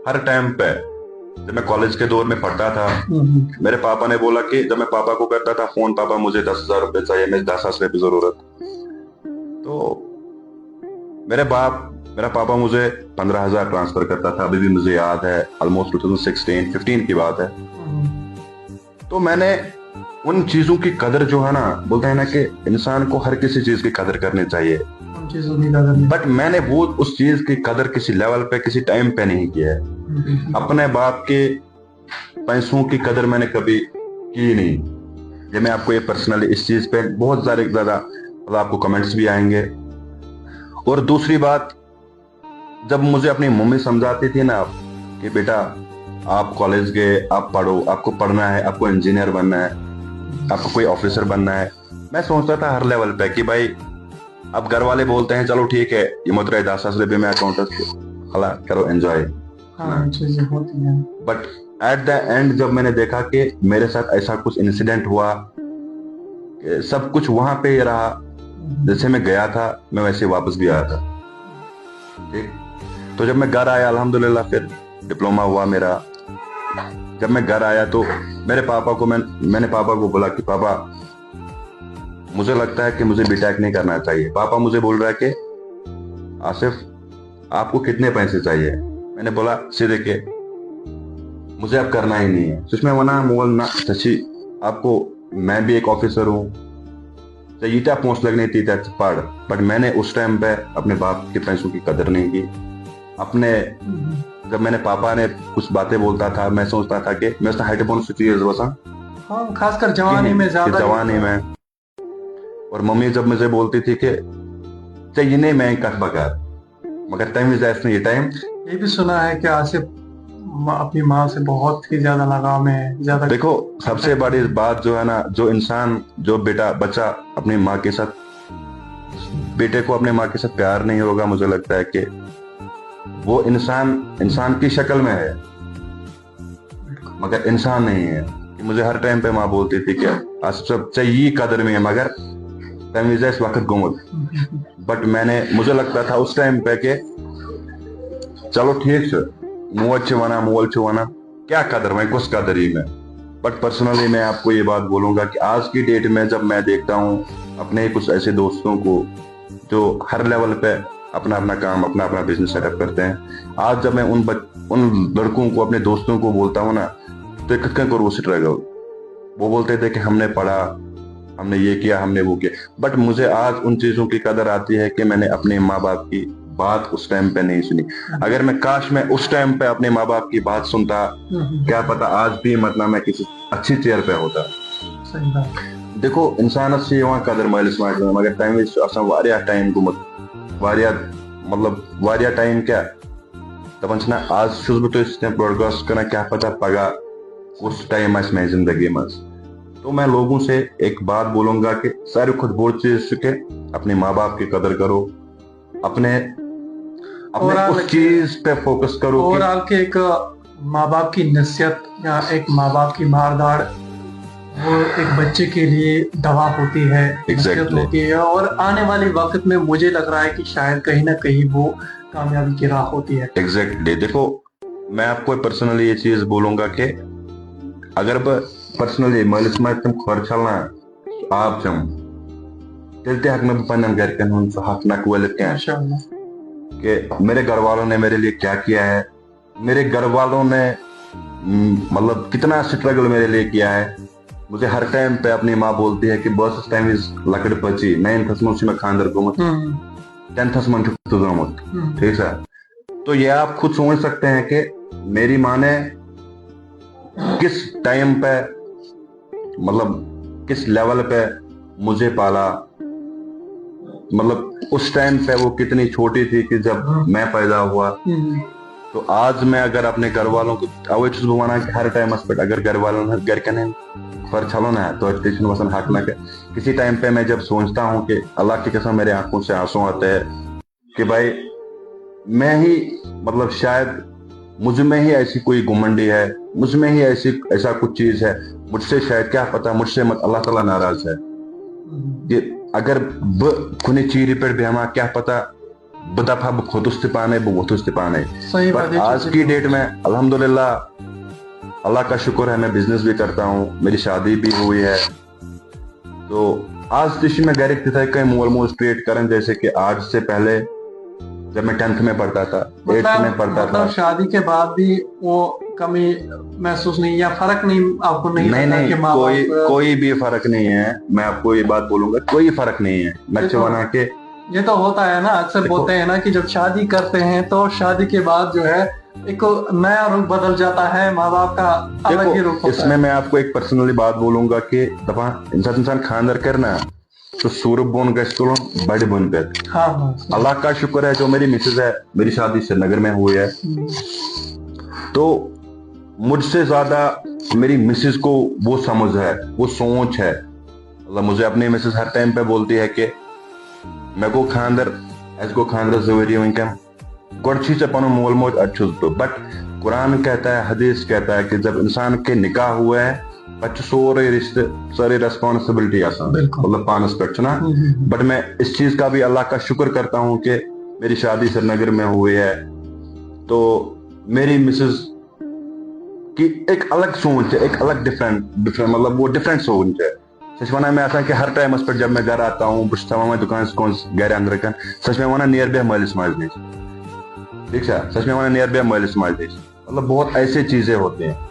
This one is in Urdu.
ہر ٹائم پہ جب میں کالج کے دور میں پڑھتا تھا میرے پاپا نے بولا کہ جب میں پاپا کو کرتا تھا فون، پاپا مجھے 10,000 روپے چاہیے، مجھے 10,000 روپے ضرورت، تو میرا پاپا مجھے 15,000 ٹرانسفر کرتا تھا. ابھی بھی مجھے یاد ہے، آلموسٹ 2016-15 کی بات ہے. تو میں نے ان چیزوں کی قدر جو ہے نا، بولتے ہیں نا کہ انسان کو ہر کسی چیز کی قدر کرنی چاہیے، بٹ میں نے وہ اس چیز کی قدر کسی لیول پہ کسی ٹائم پہ نہیں کیا ہے. اپنے باپ کے پیسوں کی قدر میں نے کبھی کی نہیں. یہ میں آپ کو یہ پرسنلی اس چیز پہ بہت زیادہ آپ کو کمنٹس بھی آئیں گے. اور دوسری بات، جب مجھے اپنی ممی سمجھاتی تھی نا کہ بیٹا آپ کالج گئے، آپ پڑھو، آپ کو پڑھنا ہے، آپ کو انجینئر بننا ہے، آپ کو کوئی آفیسر بننا ہے، میں سوچتا تھا ہر لیول پہ کہ بھائی اب گھر والے بولتے ہیں چلو ٹھیک ہے یہ مت رہے 10,000 روپے میں اکاؤنٹ خلا کرو enjoy, but at the end جب میں نے دیکھا کہ میرے ساتھ ایسا کچھ انسیڈنٹ ہوا کہ سب کچھ وہاں پہ ہی رہا، جیسے میں گیا تھا میں ویسے واپس بھی آیا تھا. ٹھیک، تو جب میں گھر آیا الحمدللہ پھر ڈپلوما ہوا میرا. جب میں گھر آیا تو میرے پاپا کو میں نے پاپا کو بولا کہ پاپا مجھے لگتا ہے کہ مجھے بی ٹیک نہیں کرنا چاہیے. پاپا مجھے بول رہا ہے کہ آصف آپ کو کتنے پیسے چاہیے؟ میں نے بولا سیدھے کہ مجھے اب کرنا ہی نہیں ہے. سچ میں ونا مول نہ سچی آپ کو، میں بھی ایک آفیسر ہوں، چاہیے پوسٹ لگنی تھی پڑھ، بٹ میں نے اس ٹائم پہ اپنے باپ کے پیسوں کی قدر نہیں کی. جب میں نے پاپا نے کچھ باتیں بولتا تھا میں سوچتا تھا کہ میں ہائٹ بون چیز بسا خاص کر جوانی میں اور ممی جب مجھے بولتی تھی کہ چاہیے نہیں میں کٹ بغیر، مگر ٹائم یہ ٹائم یہ بھی سنا ہے کہ آصف اپنی ماں سے بہت ہی زیادہ لگاؤ میں زیادہ. دیکھو سب سے بڑی بات جو ہے نا، جو بچہ اپنی ماں کے ساتھ، بیٹے کو اپنے ماں کے ساتھ پیار نہیں ہوگا، مجھے لگتا ہے کہ وہ انسان کی شکل میں ہے مگر انسان نہیں ہے. مجھے ہر ٹائم پہ ماں بولتی تھی کہ آصف چاہیے قدر میں ہے مگر تمیز اس وقت گمت، بٹ مجھے لگتا تھا اس ٹائم پہ کہ چلو ٹھیک ہے موج ونا کیا قدر میں کس قدر ہی میں. بٹ پرسنلی میں آپ کو یہ بات بولوں گا کہ آج کی ڈیٹ میں جب میں دیکھتا ہوں اپنے کچھ ایسے دوستوں کو جو ہر لیول پہ اپنا کام اپنا بزنس سیٹ اپ کرتے ہیں، آج جب میں ان لڑکوں کو اپنے دوستوں کو بولتا ہوں نا تو کتنے کرو اسٹرگل، وہ بولتے تھے کہ ہم نے پڑھا، ہم نے یہ کیا، ہم نے وہ کیا، بٹ مجھے آج ان چیزوں کی قدر آتی ہے کہ میں نے اپنے ماں باپ کی بات اس ٹائم پہ نہیں سنی. اگر میں کاش میں اس ٹائم پہ اپنے ماں باپ کی بات سنتا، کیا پتا آج بھی مطلب میں کسی اچھی چیئر پہ ہوتا. دیکھو انسان سے وہاں قدر مالس ماجد مگر ٹائم واریاہ ٹائم گومت، واریاہ ٹائم کیا دپان چھنا آج چھس بہ تھی براڈکاسٹ کرنا، کیا پتا پگہ کس ٹائم آسہ میانہ زندگی مز. تو میں لوگوں سے ایک بات بولوں گا کہ ساروی کھت بوڑ چیز کہ اپنے ماں باپ کی قدر کرو، اپنے اس چیز پہ فوکس کرو. اوورآل کہ ایک ماں باپ کی نصیحت یا ایک ماں باپ کی مارداڑ وہ ایک بچے کے لیے دوا ہوتی ہے، نصیحت ہوتی ہے، اور آنے والے وقت میں مجھے لگ رہا ہے کہ شاید کہیں نہ کہیں وہ کامیابی کی راہ ہوتی ہے. ایگزیکٹلی. دیکھو میں آپ کو پرسنلی یہ چیز بولوں گا کہ اگر بہ پرسنلی مالس ماجہ تم کھور چھلنا آب چم تیل تہ ہیکہ بہ پنن گرکن ہند سہ حق نکھ ولت کینٛہہ کہ میرے گھر والوں نے میرے لیے کیا کیا ہے، میرے گھر والوں نے مطلب کتنا اسٹرگل میرے لیے کیا ہے. مجھے ہر ٹائم پہ اپنی ماں بولتی ہے کہ بس ٹائم لکڑ بچی 9th مز میں خاندر گومت، 10th من گزرمت. ٹھیک ہے، تو یہ آپ خود سوچ سکتے ہیں کہ میری ماں نے کس ٹائم پہ مطلب کس لیول پہ مجھے پالا، مطلب اس ٹائم پہ وہ کتنی چھوٹی تھی کہ جب میں پیدا ہوا. تو آج میں اگر اپنے گھر والوں کو اوے چھس بہ ونان کہ ہر ٹائمس پہ اگر گھر والوں گرکن کھور چھلو نا تو تیل وسان حق نہ. کسی ٹائم پہ میں جب سوچتا ہوں کہ اللہ کی قسم میرے آنکھوں سے آنسو آتے ہیں کہ بھائی میں ہی مطلب شاید مجھ میں ہی ایسی کوئی گمنڈی ہے، مجھ میں ہی ایسا کچھ چیز ہے، مجھ سے شاید کیا پتا مجھ سے اللہ تعالیٰ ناراض ہے کہ اگر بہ کن چیری پہ بیما کیا پتا بہٕ دپہا بہٕ کھوٚتُس تہِ پانے بہٕ ووٚتھُس تہِ پانے. صحیح بات بٹ ہے. آج کی ڈیٹ میں الحمدللہ اللہ کا شکر ہے میں بزنس بھی کرتا ہوں, میری شادی بھی ہوئی ہے. تو آج تہِ چھِ مےٚ گرِکۍ تِتھے کٔنۍ مول موج ٹریٹ کران جیسے کہ آج سے پہلے جب میں 10th میں پڑھتا تھا, 8th میں پڑھتا تھا. مطلب شادی کے بعد بھی وہ کمی محسوس نہیں یا فرق نہیں آپ کو نہیں لگتا کہ ماں باپ کوئی بھی فرق نہیں ہے. میں آپ کو یہ بات بولوں گا, کوئی فرق نہیں ہے. میں چوانا کہ یہ تو ہوتا ہے نا, اکثر بولتے ہیں نا کہ جب شادی کرتے ہیں تو شادی کے بعد جو ہے ایک نیا رخ بدل جاتا ہے, ماں باپ کا الگ ہی رخ ہوتا ہے. اس میں آپ کو ایک پرسنلی بات بولوں گا کہ دپان انسان خاندر کرنا تو سور بون گھس تلن بڑ بن پہ. اللہ کا شکر ہے جو میری مسز ہے, میری شادی سری نگر میں ہوئی ہے, تو مجھ سے زیادہ میری مسز کو وہ سمجھ ہے, وہ سوچ ہے. مجھے اپنی مسز ہر ٹائم پہ بولتی ہے کہ میں کو خاندر اس کو خاندر ضروری ونکن گوڑ چھی ژےٚ پنُن مول موج اَدٕ چھُس بہٕ. بٹ قرآن کہتا ہے, حدیث کہتا ہے کہ جب انسان کے نکاح ہوا ہے پتہٕ چھُ سورُے رشتہ ساری ریسپانسبلٹی آسان مطلب پانس پہ چھُنا. بٹ میں اس چیز کا بھی اللہ کا شکر کرتا ہوں کہ میری شادی سری نگر میں ہوئی ہے, تو میری مسز کی ایک الگ سوچ ہے, ایک الگ ڈفرنٹ مطلب وہ ڈفرنٹ سوچ ہے. سۄ چھِ ونان مےٚ آسان کہ ہر ٹائمس پہ جب میں گھر آتا ہوں بہٕ چھُس تھاوان وۄنۍ دُکانس کونس گرِ انٛدرٕ کن, سۄ چھِ مےٚ ونان نیر بیٚہہ مٲلِس ماجہِ نِش. ٹھیک چھا, سۄ چھِ مےٚ ونان نیر بیٚہہ مٲلِس ماجہِ نِش. مطلب بہت ایسے چیزیں ہوتے ہیں